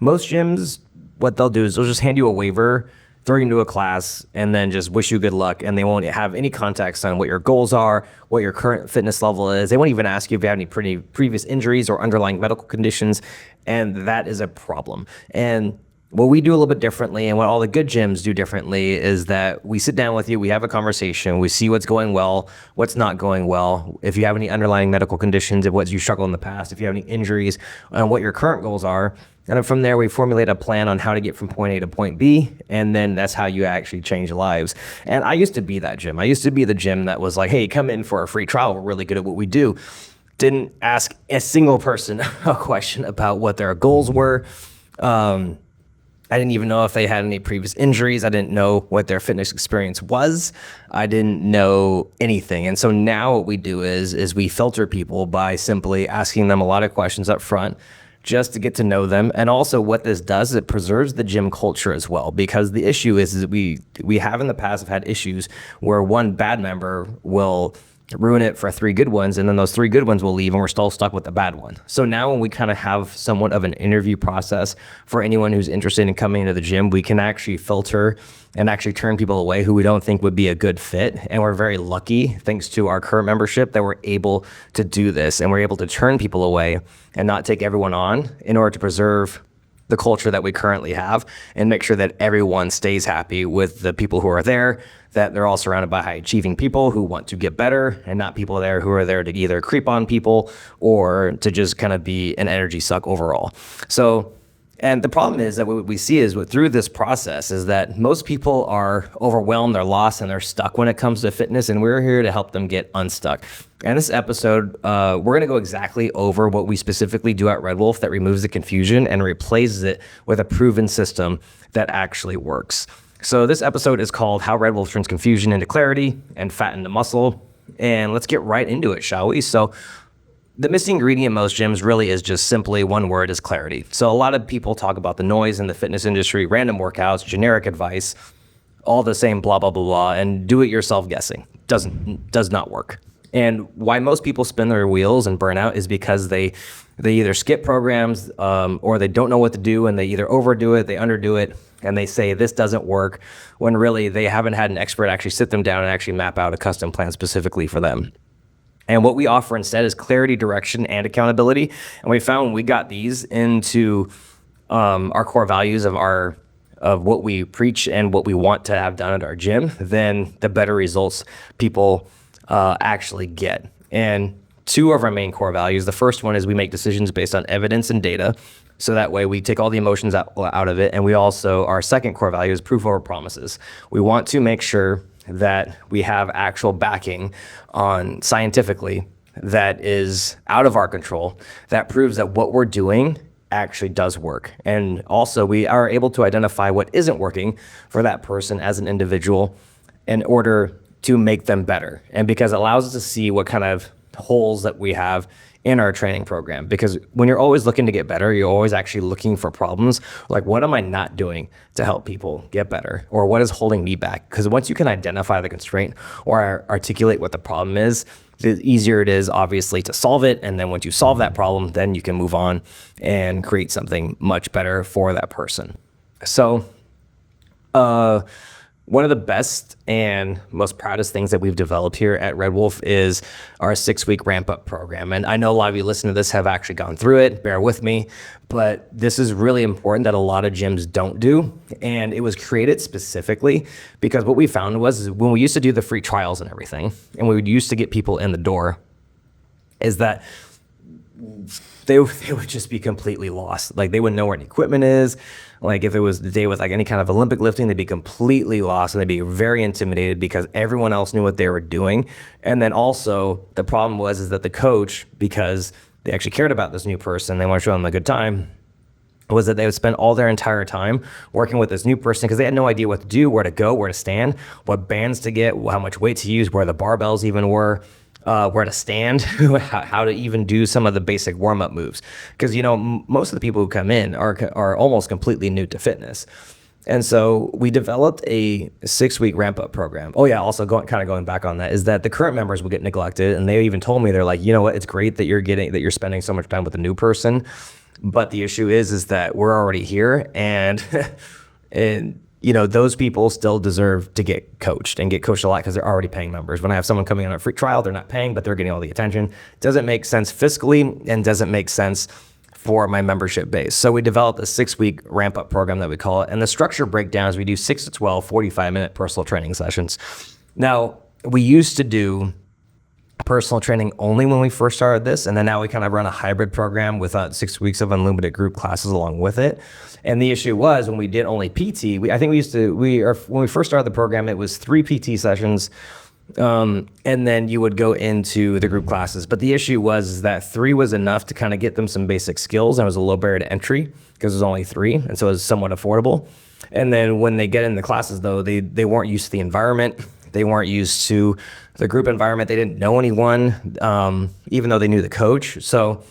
Most gyms, what they'll do is they'll just hand you a waiver, throw you into a class, and then just wish you good luck. And they won't have any context on what your goals are, what your current fitness level is. They won't even ask you if you have any previous injuries or underlying medical conditions. And that is a problem. And what we do a little bit differently, and what all the good gyms do differently, is that we sit down with you, we have a conversation, we see what's going well, what's not going well, if you have any underlying medical conditions, if what you struggled in the past, if you have any injuries, and what your current goals are. And then from there, we formulate a plan on how to get from point A to point B, and then that's how you actually change lives. And I used to be that gym. I used to be the gym that was like, hey, come in for a free trial. We're really good at what we do. Didn't ask a single person a question about what their goals were. I didn't even know if they had any previous injuries. I didn't know what their fitness experience was. I didn't know anything. And so now what we do is we filter people by simply asking them a lot of questions up front just to get to know them. And also what this does is it preserves the gym culture as well, because the issue is that we have in the past have had issues where one bad member will ruin it for 3 good ones, and then those 3 good ones will leave and we're still stuck with the bad one. So now when we kind of have somewhat of an interview process for anyone who's interested in coming into the gym, we can actually filter and actually turn people away who we don't think would be a good fit. And we're very lucky, thanks to our current membership, that we're able to do this, and we're able to turn people away and not take everyone on in order to preserve the culture that we currently have and make sure that everyone stays happy with the people who are there, that they're all surrounded by high achieving people who want to get better, and not people there who are there to either creep on people or to just kind of be an energy suck overall. So, and the problem is that what we see is through this process is that most people are overwhelmed, they're lost, and they're stuck when it comes to fitness, and we're here to help them get unstuck. And this episode, we're going to go exactly over what we specifically do at Red Wolf that removes the confusion and replaces it with a proven system that actually works. So this episode is called How Red Wolf Turns Confusion into Clarity and Fat into Muscle. And let's get right into it, shall we? So the missing ingredient in most gyms really is just simply one word, is clarity. So a lot of people talk about the noise in the fitness industry, random workouts, generic advice, all the same blah, blah, blah, blah, and do it yourself guessing. Does not work. And why most people spin their wheels and burn out is because they either skip programs or they don't know what to do, and they either overdo it, they underdo it, and they say this doesn't work, when really they haven't had an expert actually sit them down and actually map out a custom plan specifically for them. And what we offer instead is clarity, direction, and accountability. And we found when we got these into our core values of what we preach and what we want to have done at our gym, then the better results people actually get. And 2 of our main core values, the first one is we make decisions based on evidence and data. So that way we take all the emotions out of it. And we also, our second core value is proof over promises. We want to make sure that we have actual backing on scientifically that is out of our control, that proves that what we're doing actually does work. And also we are able to identify what isn't working for that person as an individual in order to make them better. And because it allows us to see what kind of holes that we have in our training program. Because when you're always looking to get better, you're always actually looking for problems. Like, what am I not doing to help people get better? Or what is holding me back? Because once you can identify the constraint or articulate what the problem is, the easier it is, obviously, to solve it. And then once you solve that problem, then you can move on and create something much better for that person. So, one of the best and most proudest things that we've developed here at Red Wolf is our 6-week ramp-up program. And I know a lot of you listening to this have actually gone through it. Bear with me. But this is really important that a lot of gyms don't do. And it was created specifically because what we found was when we used to do the free trials and everything, and we used to get people in the door, is that they would just be completely lost. Like, they wouldn't know where any equipment is. Like, if it was the day with like any kind of Olympic lifting, they'd be completely lost, and they'd be very intimidated because everyone else knew what they were doing. And then also the problem was that the coach, because they actually cared about this new person, they want to show them a good time, was that they would spend all their entire time working with this new person because they had no idea what to do, where to go, where to stand, what bands to get, how much weight to use, where the barbells even were. Where to stand, how to even do some of the basic warm-up moves. Because, most of the people who come in are almost completely new to fitness. And so we developed a 6-week ramp-up program. Oh yeah, also going back on that, is that the current members will get neglected, and they even told me, they're like, you know what, it's great that you're spending so much time with a new person, But the issue is that we're already here, and and those people still deserve to get coached and get coached a lot because they're already paying members. When I have someone coming on a free trial, they're not paying, but they're getting all the attention. It doesn't make sense fiscally and doesn't make sense for my membership base. So we developed a 6-week ramp up program that we call it. And the structure breakdown is we do 6 to 12 45-minute personal training sessions. Now, we used to do personal training only when we first started this, and then now we kind of run a hybrid program with 6 weeks of unlimited group classes along with it. And the issue was when we did only PT, when we first started the program, it was 3 PT sessions, and then you would go into the group classes. But the issue was that 3 was enough to kind of get them some basic skills, and it was a low barrier to entry because it was only 3, and so it was somewhat affordable. And then when they get in the classes, though, they weren't used to the environment. They weren't used to the group environment. They didn't know anyone, even though they knew the coach. So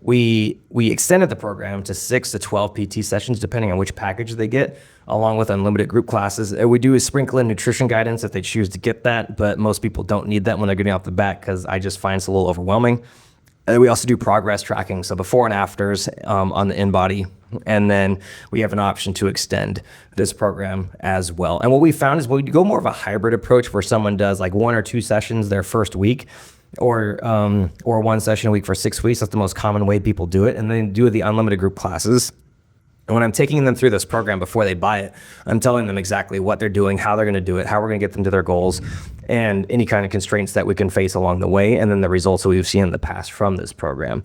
we extended the program to 6 to 12 PT sessions, depending on which package they get, along with unlimited group classes. We do a sprinkle in nutrition guidance if they choose to get that, but most people don't need that when they're getting off the bat because I just find it's a little overwhelming. We also do progress tracking, so before and afters on the in-body. And then we have an option to extend this program as well. And what we found is we go more of a hybrid approach where someone does like 1 or 2 sessions their first week, or 1 session a week for 6 weeks. That's the most common way people do it. And then do the unlimited group classes. And when I'm taking them through this program before they buy it, I'm telling them exactly what they're doing, how they're going to do it, how we're going to get them to their goals, and any kind of constraints that we can face along the way, and then the results that we've seen in the past from this program.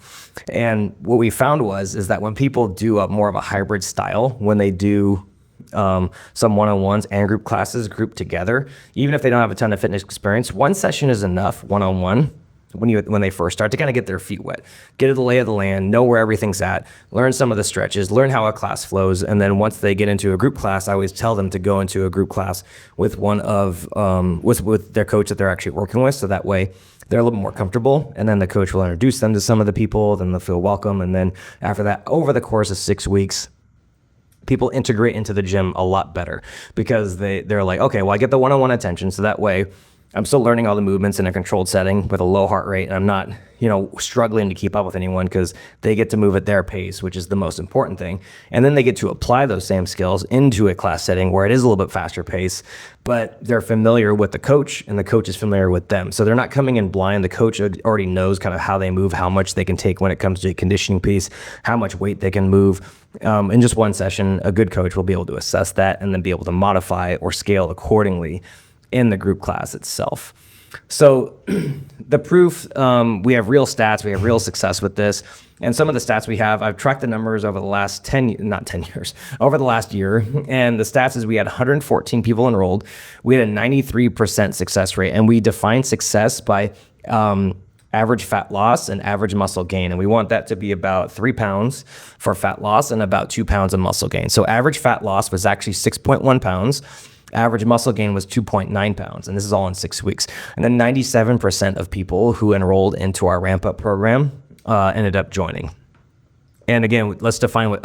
And what we found is that when people do a more of a hybrid style, when they do some one-on-ones and group classes grouped together, even if they don't have a ton of fitness experience, 1 session is enough one-on-one when they first start to kind of get their feet wet, get the lay of the land, know where everything's at, learn some of the stretches, learn how a class flows. And then once they get into a group class, I always tell them to go into a group class with one of with their coach that they're actually working with. So that way they're a little more comfortable. And then the coach will introduce them to some of the people, then they'll feel welcome. And then after that, over the course of 6 weeks, people integrate into the gym a lot better because they're like, okay, well, I get the one-on-one attention. So that way I'm still learning all the movements in a controlled setting with a low heart rate, and I'm not, struggling to keep up with anyone because they get to move at their pace, which is the most important thing. And then they get to apply those same skills into a class setting where it is a little bit faster pace, but they're familiar with the coach and the coach is familiar with them. So they're not coming in blind. The coach already knows kind of how they move, how much they can take when it comes to a conditioning piece, how much weight they can move. In just 1 session, a good coach will be able to assess that and then be able to modify or scale accordingly in the group class itself. So the proof, we have real stats, we have real success with this. And some of the stats we have, I've tracked the numbers over the last over the last year. And the stats is we had 114 people enrolled. We had a 93% success rate. And we define success by average fat loss and average muscle gain. And we want that to be about 3 pounds for fat loss and about 2 pounds of muscle gain. So average fat loss was actually 6.1 pounds. Average muscle gain was 2.9 pounds, and this is all in 6 weeks. And then 97% of people who enrolled into our ramp up program ended up joining. And again, let's define what,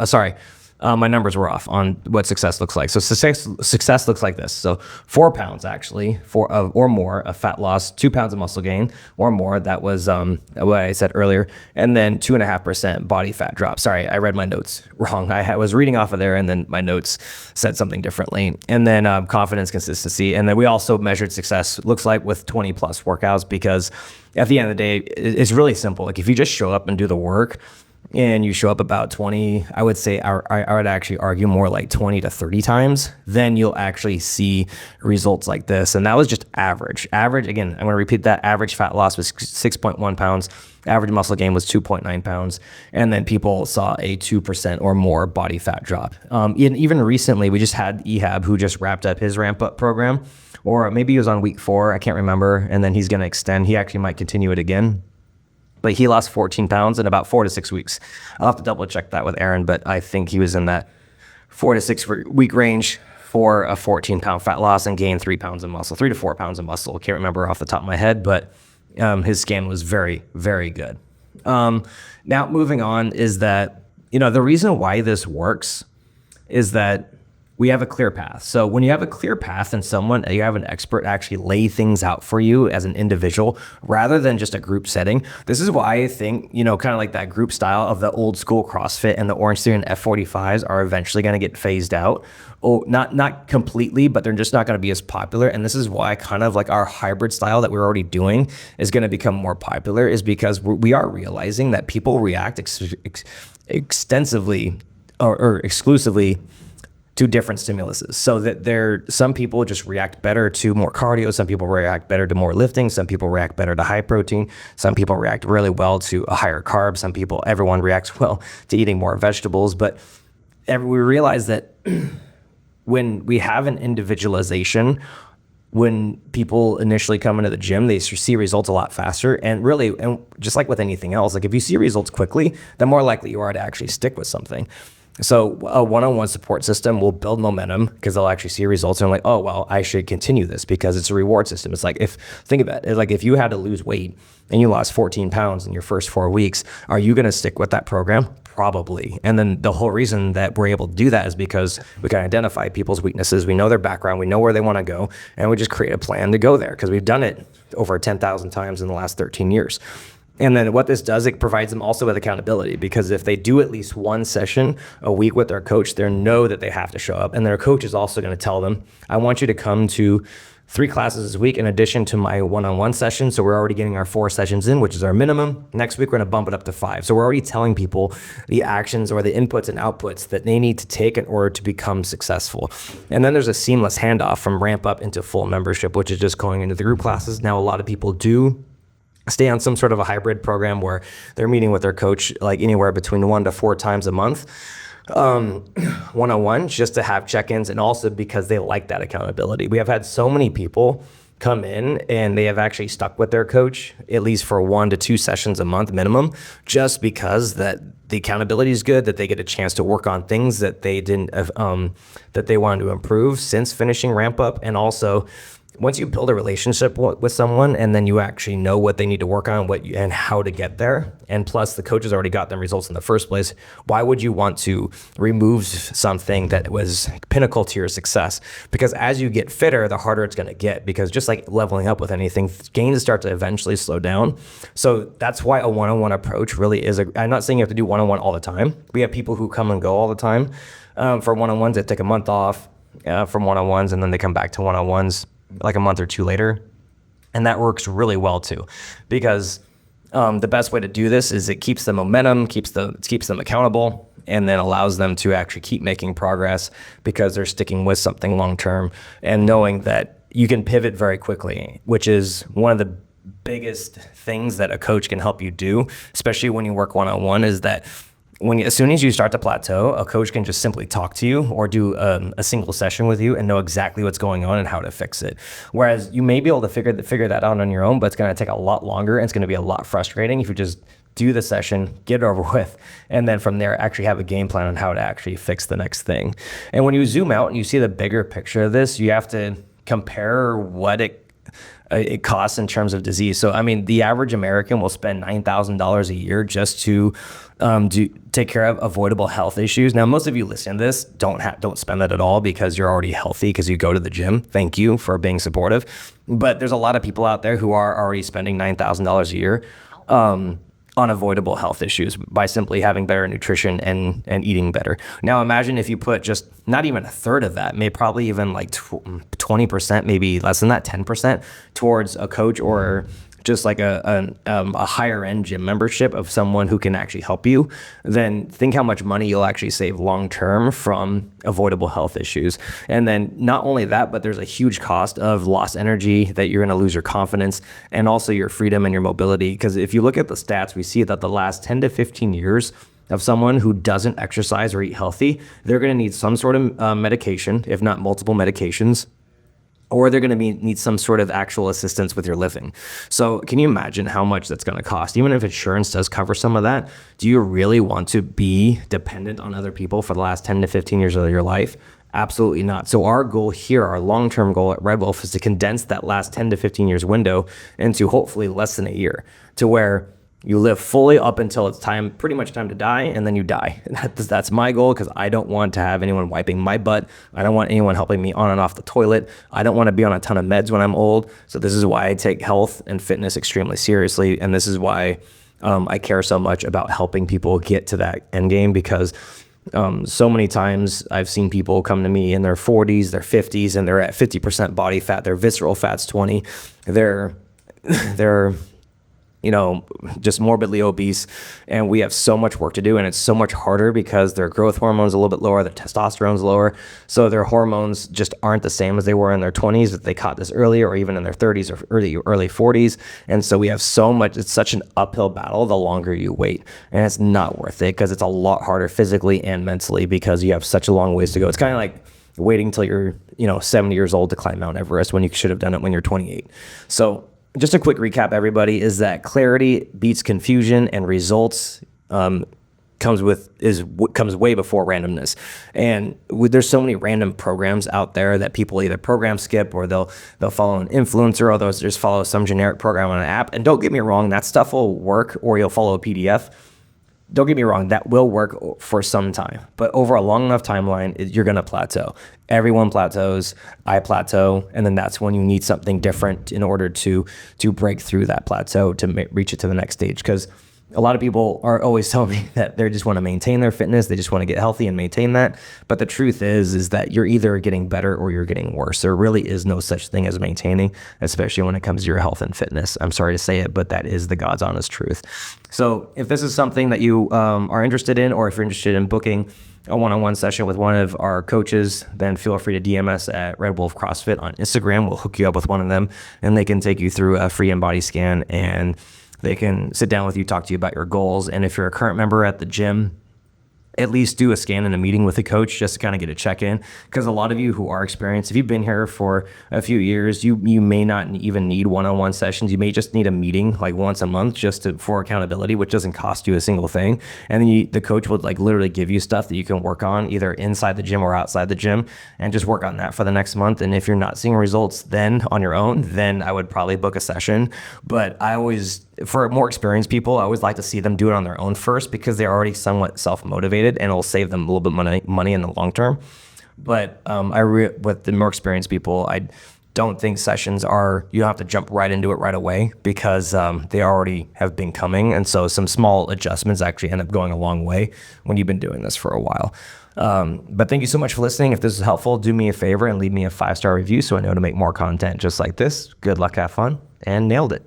my numbers were off on what success looks like. So success looks like this. So 4 pounds actually, or more of fat loss, 2 pounds of muscle gain or more. That was what I said earlier. And then 2.5% body fat drop. Sorry, I read my notes wrong. I was reading off of there and then my notes said something differently. And then confidence, consistency. And then we also measured success, looks like with 20 plus workouts, because at the end of the day, it's really simple. Like if you just show up and do the work, and you show up about 20, I would say, I would actually argue more like 20 to 30 times, then you'll actually see results like this. And that was just average. Average, again, I'm going to repeat that. Average fat loss was 6.1 pounds. Average muscle gain was 2.9 pounds. And then people saw a 2% or more body fat drop. Even recently, we just had Ehab, who just wrapped up his ramp up program, or maybe he was on week 4, I can't remember. And then he's going to extend. He actually might continue it again. But he lost 14 pounds in about 4 to 6 weeks. I'll have to double check that with Aaron, but I think he was in that 4 to 6 week range for a 14 pound fat loss and gained 3 pounds of muscle, 3 to 4 pounds of muscle. Can't remember off the top of my head, but his scan was very, very good. Now moving on is that, the reason why this works is that we have a clear path. So when you have a clear path and you have an expert actually lay things out for you as an individual rather than just a group setting. This is why I think, kind of like that group style of the old school CrossFit and the Orange Theory and F45s are eventually going to get phased out. Oh, not completely, but they're just not going to be as popular. And this is why kind of like our hybrid style that we're already doing is going to become more popular, is because we are realizing that people react extensively or exclusively to different stimuluses. So that some people just react better to more cardio, some people react better to more lifting, some people react better to high protein, some people react really well to a higher carb, everyone reacts well to eating more vegetables. But we realize that when we have an individualization, when people initially come into the gym, they see results a lot faster. And just like with anything else, like if you see results quickly, the more likely you are to actually stick with something. So a one-on-one support system will build momentum because they'll actually see results and they're like, oh, well, I should continue this because it's a reward system. It's like, think about it, like if you had to lose weight and you lost 14 pounds in your first 4 weeks, are you going to stick with that program? Probably. And then the whole reason that we're able to do that is because we can identify people's weaknesses. We know their background. We know where they want to go. And we just create a plan to go there because we've done it over 10,000 times in the last 13 years. And then what this does, it provides them also with accountability, because if they do at least one session a week with their coach, they know that they have to show up. And their coach is also going to tell them, I want you to come to 3 classes this week in addition to my one-on-one session. So we're already getting our 4 sessions in, which is our minimum. Next week, we're going to bump it up to 5. So we're already telling people the actions or the inputs and outputs that they need to take in order to become successful. And then there's a seamless handoff from ramp up into full membership, which is just going into the group classes. Now, a lot of people do stay on some sort of a hybrid program where they're meeting with their coach like anywhere between 1 to 4 times a month, one-on-one, just to have check-ins, and also because they like that accountability. We have had so many people come in and they have actually stuck with their coach at least for 1 to 2 sessions a month minimum, just because that the accountability is good, that they get a chance to work on things that they didn't that they wanted to improve since finishing ramp up. And also, once you build a relationship with someone and then you actually know what they need to work on, and how to get there, and plus the coach has already got them results in the first place, why would you want to remove something that was pinnacle to your success? Because as you get fitter, the harder it's going to get, because just like leveling up with anything, gains start to eventually slow down. So that's why a one-on-one approach really is I'm not saying you have to do one-on-one all the time. We have people who come and go all the time for one-on-ones. They take a month off from one-on-ones and then they come back to one-on-ones like a month or 2 later. And that works really well too, because the best way to do this is it keeps the momentum, keeps them accountable, and then allows them to actually keep making progress because they're sticking with something long-term and knowing that you can pivot very quickly, which is one of the biggest things that a coach can help you do, especially when you work one-on-one, is that as soon as you start to plateau, a coach can just simply talk to you or do a single session with you and know exactly what's going on and how to fix it. Whereas you may be able to figure that out on your own, but it's going to take a lot longer and it's going to be a lot frustrating if you just do the session, get it over with, and then from there actually have a game plan on how to actually fix the next thing. And when you zoom out and you see the bigger picture of this, you have to compare what it costs in terms of disease. So, I mean, the average American will spend $9,000 a year just to take care of avoidable health issues. Now, most of you listening to this don't spend that at all because you're already healthy because you go to the gym. Thank you for being supportive. But there's a lot of people out there who are already spending $9,000 a year on avoidable health issues by simply having better nutrition and eating better. Now imagine if you put just not even a third of that, maybe probably even like 20%, maybe less than that, 10% towards a coach or just like a higher end gym membership of someone who can actually help you, then think how much money you'll actually save long term from avoidable health issues. And then not only that, but there's a huge cost of lost energy that you're going to lose your confidence and also your freedom and your mobility. Because if you look at the stats, we see that the last 10 to 15 years of someone who doesn't exercise or eat healthy, they're going to need some sort of medication, if not multiple medications, or they're going to need some sort of actual assistance with your living. So can you imagine how much that's going to cost? Even if insurance does cover some of that, do you really want to be dependent on other people for the last 10 to 15 years of your life? Absolutely not. So our goal here, our long-term goal at Red Wolf, is to condense that last 10 to 15 years window into hopefully less than a year, to where You live fully up until it's time, pretty much time to die, and then you die. That's my goal, because I don't want to have anyone wiping my butt. I don't want anyone helping me on and off the toilet. I don't want to be on a ton of meds when I'm old. So this is why I take health and fitness extremely seriously, and this is why I care so much about helping people get to that end game, because so many times I've seen people come to me in their 40s, their 50s, and they're at 50% body fat. Their visceral fat's 20. They're just morbidly obese, and we have so much work to do, and it's so much harder because their growth hormone's a little bit lower, their testosterone's lower, so their hormones just aren't the same as they were in their 20s if they caught this earlier, or even in their 30s or early 40s. And so we have so much, it's such an uphill battle the longer you wait, and it's not worth it, because it's a lot harder physically and mentally, because you have such a long ways to go. It's kind of like waiting until you're 70 years old to climb Mount Everest, when you should have done it when you're 28. So just a quick recap, everybody, is that clarity beats confusion, and results comes way before randomness. And there's so many random programs out there that people either program skip, or they'll follow an influencer, or they'll just follow some generic program on an app. And don't get me wrong, that stuff will work, or you'll follow a PDF. Don't get me wrong, that will work for some time, but over a long enough timeline, you're going to plateau. Everyone plateaus. I plateau. And then that's when you need something different in order to break through that plateau to reach it to the next stage. Because a lot of people are always telling me that they just want to maintain their fitness. They just want to get healthy and maintain that. But the truth is that you're either getting better or you're getting worse. There really is no such thing as maintaining, especially when it comes to your health and fitness. I'm sorry to say it, but that is the God's honest truth. So if this is something that you are interested in, or if you're interested in booking a one-on-one session with one of our coaches, then feel free to DM us at Red Wolf CrossFit on Instagram. We'll hook you up with one of them, and they can take you through a free in-body scan, and they can sit down with you, talk to you about your goals. And if you're a current member at the gym, at least do a scan and a meeting with a coach, just to kind of get a check-in. Because a lot of you who are experienced, if you've been here for a few years, you may not even need one-on-one sessions. You may just need a meeting like once a month for accountability, which doesn't cost you a single thing. And then the coach would literally give you stuff that you can work on either inside the gym or outside the gym, and just work on that for the next month. And if you're not seeing results then on your own, then I would probably book a session. But for more experienced people, I always like to see them do it on their own first, because they're already somewhat self-motivated, and it'll save them a little bit money in the long term. But with the more experienced people, I don't think sessions you don't have to jump right into it right away, because they already have been coming. And so some small adjustments actually end up going a long way when you've been doing this for a while. But thank you so much for listening. If this is helpful, do me a favor and leave me a 5-star review so I know to make more content just like this. Good luck, have fun, and nailed it.